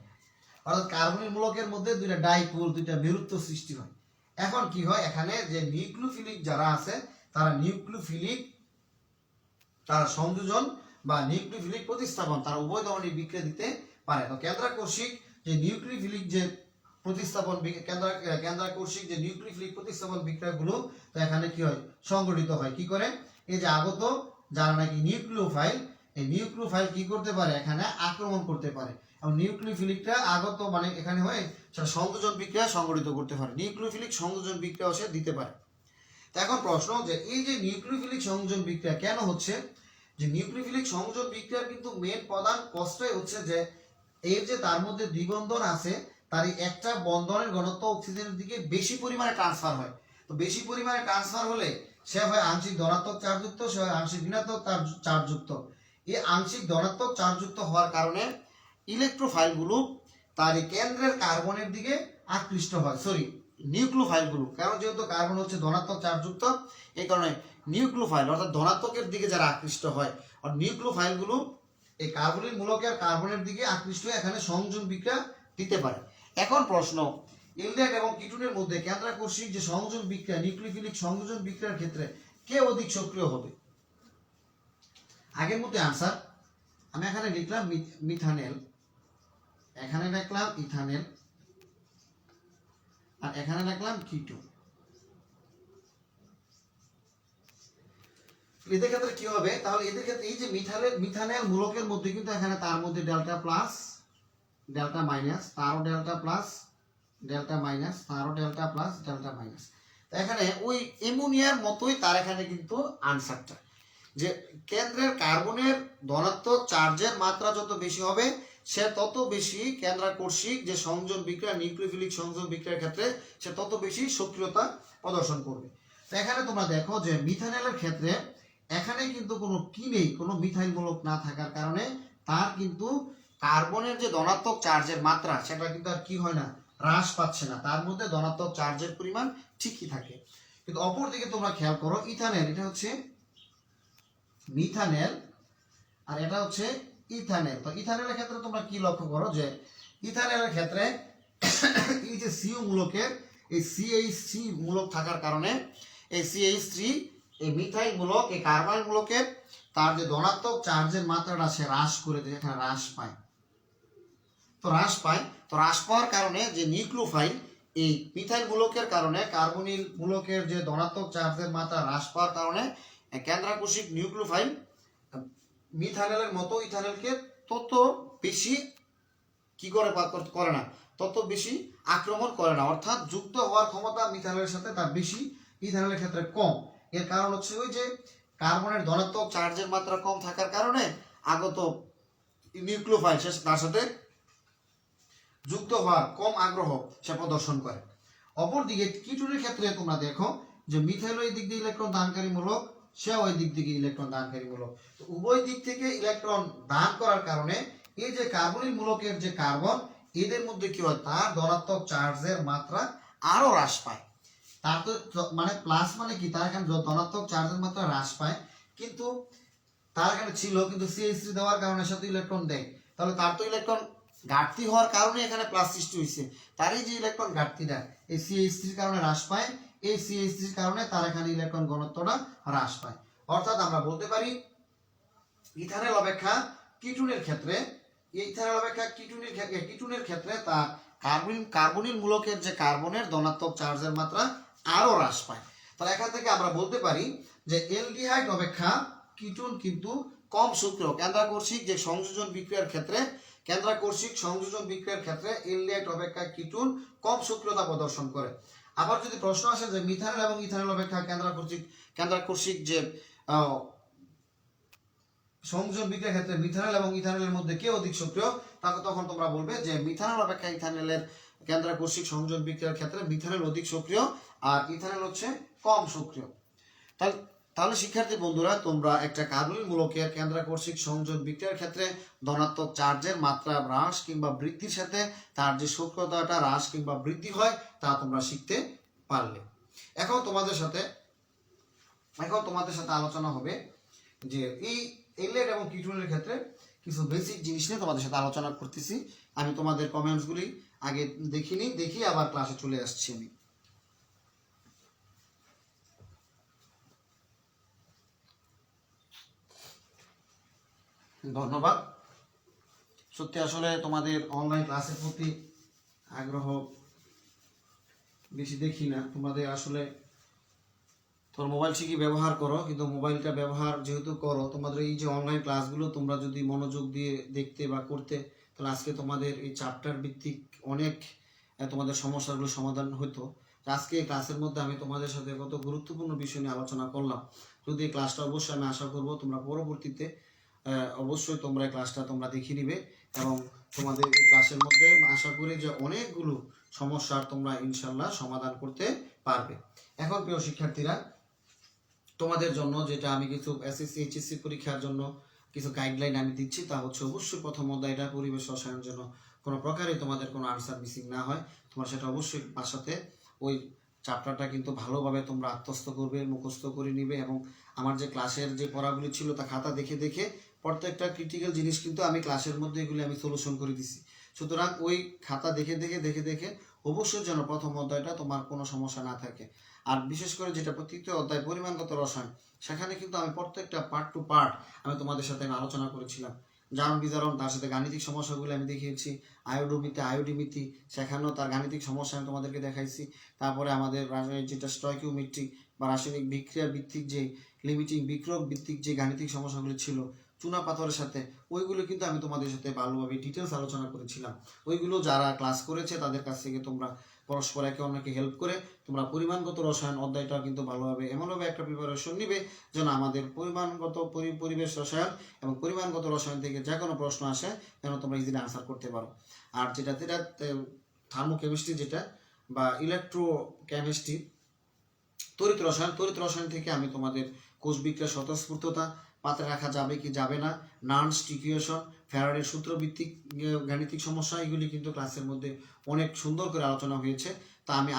অর্থাৎ কার্বনিক মূলকের মধ্যে দুইটা ডাইপোল, দুইটা মেরুত্ব সৃষ্টি হয়। এখন কি হয়, এখানে যে নিউক্লিওফিলিক যারা আছে তারা নিউক্লিওফিলিক তারা সংযোজন বা নিউক্লিওফিলিক প্রতিস্থাপন তারা উভয় ধরনের বিক্রিয়া দিতে পারে। তো কেন্দ্রাকর্ষিক যে নিউক্লিওফিলিক যে প্রতিস্থাপন কেন্দ্রাকর্ষিক যে নিউক্লিওফিলিক প্রতিস্থাপন বিক্রিয়াগুলো তো এখানে কি হয় সংঘটিত হয়। কি করে? এই যে আগত যারা নাকি নিউক্লিওফাইল, এই নিউক্লিওফাইল কি করতে পারে, এখানে আক্রমণ করতে পারে এবং নিউক্লিওফিলিকটা আগত মানে এখানে হয়ে সেটা সংযোজন বিক্রিয়া সংঘটিত করতে পারে, নিউক্লিওফিলিক সংযোজন বিক্রিয়াও সে দিতে পারে। তো এখন প্রশ্ন যে এই যে নিউক্লিওফিলিক সংযোজন বিক্রিয়া কেন হচ্ছে, যে নিউক্লিওফিলিক সংযোজন বিক্রিয়ার কিন্তু মেন প্রধান কষ্টই হচ্ছে যে এর যে তার মধ্যে দ্বিবন্ধন আছে তার একটা বন্ধনের ঘনত্ব অক্সিজেনের দিকে বেশি পরিমাণে ট্রান্সফার হয়। তো বেশি পরিমাণে ট্রান্সফার হলে সে হয় আংশিক ধনাত্মক চার্জযুক্ত, সে হয় আংশিক ঋণাত্মক চার্জযুক্ত। এই আংশিক ধনাত্মক চার্জযুক্ত হওয়ার কারণে ইলেকট্রোফাইলগুলো তার এই কেন্দ্রের কার্বনের দিকে আকৃষ্ট হয়, নিউক্লিওফাইলগুলো, কারণ যেহেতু কার্বন হচ্ছে ধনাত্মক চার্জযুক্ত এই কারণে নিউক্লিওফাইল অর্থাৎ ধনাত্মকের দিকে যারা আকৃষ্ট হয় আর নিউক্লিওফাইলগুলো এই কার্বনিক মূলকের কার্বনের দিকে আকৃষ্ট হয়ে এখানে সংযোজন বিক্রিয়া দিতে পারে। এখন প্রশ্ন, ইলডেট এবং কিটুনের মধ্যে কেন্দ্রাকর্ষিক যে সংযোজন বিক্রিয়া নিউক্লিওফিলিক সংযোজন বিক্রিয়ার ক্ষেত্রে কে অধিক সক্রিয় হবে? আগের মধ্যে আনসার আমি এখানে লিখলাম মিথানেল, এখানে লিখলাম ইথানেল আর এখানে লিখলাম কিটোন। এদের ক্ষেত্রে কি হবে, তাহলে এদের ক্ষেত্রে এই যে মিথানেল মূলকের মধ্যে কিন্তু এখানে তার মধ্যে ডেল্টা প্লাস ডেল্টা মাইনাস, তারও ডেল্টা প্লাস ডেল্টা মাইনাস, তারও ডেল্টা প্লাস ডেল্টা মাইনাস। তো এখানে ওই অ্যামোনিয়ার মতোই তার এখানে কিন্তু আনসারটা যে কেন্দ্রের কার্বনের ধনাত্মক চার্জের মাত্রা যত বেশি হবে সে তত বেশি কেন্দ্রাকর্ষিক যে সংযোজন বিক্রিয়া নিউক্লিওফিলিক সংযোজন বিক্রিয়ার ক্ষেত্রে সে তত বেশি সক্রিয়তা প্রদর্শন করবে। তো এখানে তোমরা দেখো যে মিথানেলের ক্ষেত্রে এখানে কিন্তু কোনো কি নেই, কোনো মিথাইল মূলক না থাকার কারণে তার কিন্তু কার্বনের যে ধনাত্মক চার্জের মাত্রা সেটা কিন্তু আর কি হয় না, হ্রাস পাচ্ছে না, তার মধ্যে ধনাত্মক চার্জের পরিমাণ ঠিকই থাকে। কিন্তু অপরদিকে তোমরা খেয়াল করো ইথানেল, এটা হচ্ছে মিথানেল আর এটা হচ্ছে ইথানেল। তো ইথানেলের ক্ষেত্রে তোমরা কি লক্ষ্য করো যে ইথানেলের ক্ষেত্রে এই যে সিও মূলকের এই CH3 মূলক থাকার কারণে এই CH3 এই মিথাইল মূলক এই কার্বাইল মূলকের তার যে ধনাত্মক চার্জের মাত্রাটা সে হ্রাস করে দেয়, এখানে হ্রাস পায়। তো হ্রাস পাওয়ার কারণে যে নিউক্লিওফাইল এই মিথাইল মূলকের কারণে কার্বনিল মূলকের যে ধনাত্মক চার্জের মাত্রা হ্রাস পাওয়ার কারণে কেন্দ্রাকর্ষিক নিউক্লিওফাইল মিথানেলের মতো ইথানেলকে তত বেশি কি করে না, তত বেশি আক্রমণ করে না, অর্থাৎ যুক্ত হওয়ার ক্ষমতা মিথানেলের সাথে তার বেশি, ইথানেলের ক্ষেত্রে কম। এর কারণ হচ্ছে ওই যে কার্বনের ধনাত্মক চার্জের মাত্রা কম থাকার কারণে আগত নিউক্লিওফাইল তার সাথে যুক্ত হওয়ার কম আগ্রহ সে প্রদর্শন করে। অপরদিকে কিটোনের ক্ষেত্রে তোমরা দেখো যে মিথাইলও এই দিক দিয়ে ইলেকট্রন দানকারী মূলক, সেও ওই দিক থেকে ইলেকট্রন দানকারী মূলক। তো উভয় দিক থেকে ইলেকট্রন দান করার কারণে এই যে কার্বনিক মূলকের যে কার্বন, এদের মধ্যে কি হয়, তার ধনাত্মক চার্জের মাত্রা আরো হ্রাস পায়। তার তো মানে প্লাস মানে কি, তার এখানে ধনাত্মক চার্জের মাত্রা হ্রাস পায়, কিন্তু তার এখানে ছিল, কিন্তু CH3 দেওয়ার কারণে সাথে ইলেকট্রন দেয়, তাহলে তার তো ইলেকট্রন ঘাটতি হওয়ার কারণে এখানে প্লাস সৃষ্টি হয়েছে। তার এই যে ইলেকট্রন ঘাটতিটা এই CH3 কারণে হ্রাস পায়, এই CH3 কারণে তার এখানে ইলেকট্রন ঘনত্বটা হ্রাস পায়। অর্থাৎ আমরা বলতে পারি ইথানল অপেক্ষা কিটোনের ক্ষেত্রে, ইথানল অপেক্ষা কিটোনের ক্ষেত্রে তার কার্বনিল মূলকের যে কার্বনের ধনাত্মক চার্জের মাত্রা আরো হ্রাস পায়। তাহলে এখান থেকে আমরা বলতে পারি যে অ্যালডিহাইড অপেক্ষা কিটোন কিন্তু কম সক্রিয়। কেন্দ্রাকর্ষিক যে সংযোজন বিক্রিয়ার ক্ষেত্রে, কেন্দ্রাকর্ষিক সংযোজন বিক্রিয়ার ক্ষেত্রে অ্যালডিহাইড অপেক্ষা কিটোন কম সক্রিয়তা প্রদর্শন করে। আবার যদি প্রশ্ন আসে যে মিথানল এবং ইথানল অপেক্ষা কেন্দ্রাকর্ষিক যে সংযোজন বিক্রিয়ার ক্ষেত্রে মিথানল এবং ইথানলের মধ্যে কে অধিক সক্রিয়, তখন তোমরা বলবে যে মিথানল অপেক্ষা ইথানলের কেন্দ্রাকর্ষিক সংযোজন বিক্রিয়ার ক্ষেত্রে মিথানল অধিক সক্রিয় আর ইথানল হচ্ছে কম সক্রিয়। তাহলে শিক্ষার্থী বন্ধুরা, তোমরা একটা কার্বনিক মূলকের কেন্দ্রাকর্ষিক সংযোজন বিক্রিয়ার ক্ষেত্রে ধনাত্মক চার্জের মাত্রা হ্রাস কিংবা বৃদ্ধির সাথে তার যে সক্রিয়তাটা হ্রাস কিংবা বৃদ্ধি হয় তা তোমরা শিখতে পারলে। এখন তোমাদের সাথে আলোচনা হবে যে এই অ্যালডিহাইড এবং কিটোনের ক্ষেত্রে কিছু বেসিক জিনিস নিয়ে তোমাদের সাথে আলোচনা করতেছি। আমি তোমাদের কমেন্টসগুলি আগে দেখি আবার ক্লাসে চলে আসছি আমি। ধন্যবাদ। সত্যি আসলে তোমাদের অনলাইন ক্লাসের প্রতি আগ্রহ বেশি দেখি না। তোমাদের আসলে তোমরা মোবাইল ঠিকই ব্যবহার করো, কিন্তু মোবাইলটা ব্যবহার যেহেতু করো, তোমাদের এই যে অনলাইন ক্লাসগুলো তোমরা যদি মনোযোগ দিয়ে দেখতে বা করতে, তাহলে আজকে তোমাদের এই চ্যাপ্টার ভিত্তিক অনেক তোমাদের সমস্যাগুলো সমাধান হতো। আজকে এই ক্লাসের মধ্যে আমি তোমাদের সাথে কত গুরুত্বপূর্ণ বিষয় নিয়ে আলোচনা করলাম। যদি এই ক্লাসটা অবশ্যই আমি আশা করব তোমরা পরবর্তীতে অবশ্যই তোমরা এই ক্লাসটা তোমরা দেখে নিবে এবং তোমাদের এই ক্লাসের মধ্যে আশা করি যে অনেকগুলো সমস্যার তোমরা ইনশাল্লাহ সমাধান করতে পারবে। এখন প্রিয় শিক্ষার্থীরা, তোমাদের জন্য যেটা আমি কিছু এসএসসি এইচএসসি পরীক্ষার জন্য কিছু গাইডলাইন আমি দিচ্ছি, তা হচ্ছে অবশ্যই প্রথম অধ্যায়টা পরিবেশ রসায়ন জন্য কোনো প্রকারে তোমাদের কোনো আনসার মিসিং না হয়। তোমরা সেটা অবশ্যই বাসাতে ওই চ্যাপ্টারটা কিন্তু ভালোভাবে তোমরা আত্মস্থ করবে, মুখস্থ করে নিবে এবং আমার যে ক্লাসের যে পড়াগুলি ছিল তা খাতা দেখে দেখে প্রত্যেকটা ক্রিটিক্যাল জিনিস কিন্তু আমি ক্লাসের মধ্যে এগুলি আমি সলিউশন করে দিছি। সুতরাং ওই খাতা দেখে দেখে অবশ্যই যেন প্রথম অধ্যায়টা তোমার কোনো সমস্যা না থাকে। আর বিশেষ করে যেটা তৃতীয় অধ্যায় পরিমাণগত রসায়ন, সেখানে কিন্তু আমি প্রত্যেকটা পার্ট টু পার্ট আমি তোমাদের সাথে আলোচনা করেছিলাম। জারণ বিজারণ, তার সাথে গাণিতিক সমস্যাগুলো আমি দেখিয়েছি। আয়োডিমিতি সেখানেও তার গাণিতিক সমস্যা আমি তোমাদেরকে দেখাইছি। তারপরে আমাদের যেটা স্টয়কিওমেট্রিক বা রাসায়নিক বিক্রিয়া ভিত্তিক যে লিমিটিং বিক্রয় ভিত্তিক যে গাণিতিক সমস্যাগুলো ছিল চুনা পাথরের সাথে, ওইগুলো কিন্তু আমি তোমাদের সাথে ভালোভাবে ডিটেলস আলোচনা করেছিলাম। ওইগুলো যারা ক্লাস করেছে তাদের কাছ থেকে তোমরা পরস্পর একে অন্যকে হেল্প করে তোমরা পরিমাণগত রসায়ন অধ্যায়টা কিন্তু ভালোভাবে এমনভাবে একটা প্রিপারেশন নিবে যেন আমাদের পরিমাণগত পরিবেশ রসায়ন এবং পরিমাণগত রসায়ন থেকে যে কোনো প্রশ্ন আসে যেন তোমরা ইজিলি আনসার করতে পারো। আর যেটা থার্মোকেমিস্ট্রি যেটা বা ইলেকট্রোকেমিস্ট্রি, তড়িৎ রসায়ন থেকে আমি তোমাদের কোষ বিক্রিয়া স্বতঃস্ফূর্ততা, পাত্রে রাখা যাবে কি যাবে না, নার্নস ইকুয়েশন, ফ্যারাডের সূত্র ভিত্তিক গাণিতিক সমস্যা, এগুলি কিন্তু ক্লাসের মধ্যে অনেক সুন্দর করে আলোচনা হয়েছে। তা আমি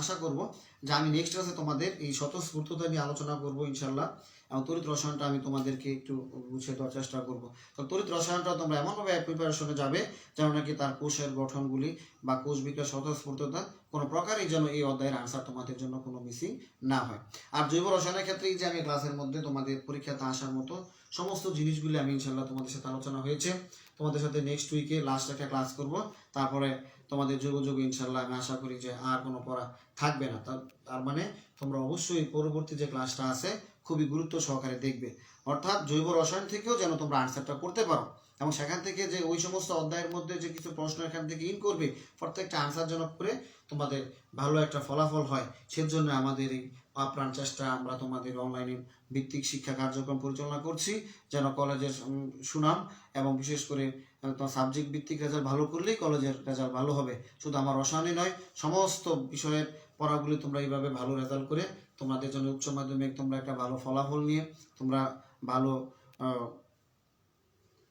আশা করব যে আমি নেক্সট ক্লাসে তোমাদের এই স্বতঃস্ফূর্ততা নিয়ে আলোচনা করব ইনশাল্লাহ, এবং তড়িৎ রসায়নটা আমি তোমাদেরকে একটু বুঝিয়ে দেওয়ার চেষ্টা করবো। তো তড়িৎ রসায়নটা তোমরা এমনভাবে প্রিপারেশনে যাবে যেন নাকি তার কোষের গঠনগুলি বা কোষ বিক্রিয়া স্বতঃস্ফূর্ততা কোনো প্রকারই যেন এই অধ্যায়ের আনসার তোমাদের জন্য কোনো মিসিং না হয়। আর জৈব রসায়নের ক্ষেত্রে যে আমি ক্লাসের মধ্যে তোমাদের পরীক্ষাতে আসার মতো সমস্ত জিনিসগুলি আমি ইনশাল্লাহ তোমাদের সাথে আলোচনা হয়েছে। তোমাদের সাথে নেক্সট উইকে লাস্ট একটা ক্লাস করব, তারপরে তোমাদের যোগাযোগ ইনশাল্লাহ আমি আশা করি যে আর কোনো পড়া থাকবে না। তার মানে তোমরা অবশ্যই পরবর্তী যে ক্লাসটা আছে খুবই গুরুত্ব সহকারে দেখবে, অর্থাৎ জৈব রসায়ন থেকেও যেন তোমরা আনসারটা করতে পারো এবং সেখান থেকে যে ওই সমস্ত অধ্যায়ের মধ্যে যে কিছু প্রশ্ন এখান থেকে ইন করবে প্রত্যেকটা আনসারজনক করে তোমাদের ভালো একটা ফলাফল হয়, সেজন্য আমাদের এই আপ্রাণ চেষ্টা আমরা তোমাদের অনলাইনে ভিত্তিক শিক্ষা কার্যক্রম পরিচালনা করছি যেন কলেজের সুনাম এবং বিশেষ করে সাবজেক্ট ভিত্তিক রেজাল্ট ভালো করলেই কলেজের রেজাল্ট ভালো হবে। শুধু আমার রসায়নই নয়, সমস্ত বিষয়ের পড়াগুলি তোমরা এইভাবে ভালো রেজাল্ট করে তোমাদের জন্য উচ্চ মাধ্যমিক তোমরা একটা ভালো ফলাফল নিয়ে তোমরা ভালো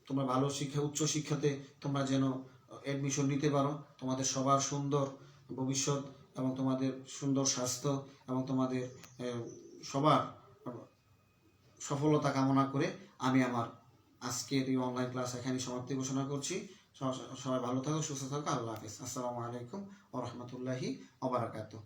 তোমরা ভালো শিক্ষা উচ্চ শিক্ষাতে তোমরা যেন অ্যাডমিশন নিতে পারো, তোমাদের সবার সুন্দর ভবিষ্যৎ এবং তোমাদের সুন্দর স্বাস্থ্য এবং তোমাদের সবার সফলতা কামনা করে আমি আমার আজকের এই অনলাইন ক্লাস এখানে সমাপ্তি ঘোষণা করছি। সবাই ভালো থাকো, সুস্থ থাকো। আল্লাহ হাফেজ। আসসালামু আলাইকুম ওয়া রাহমাতুল্লাহি ওয়া বারাকাতুহু।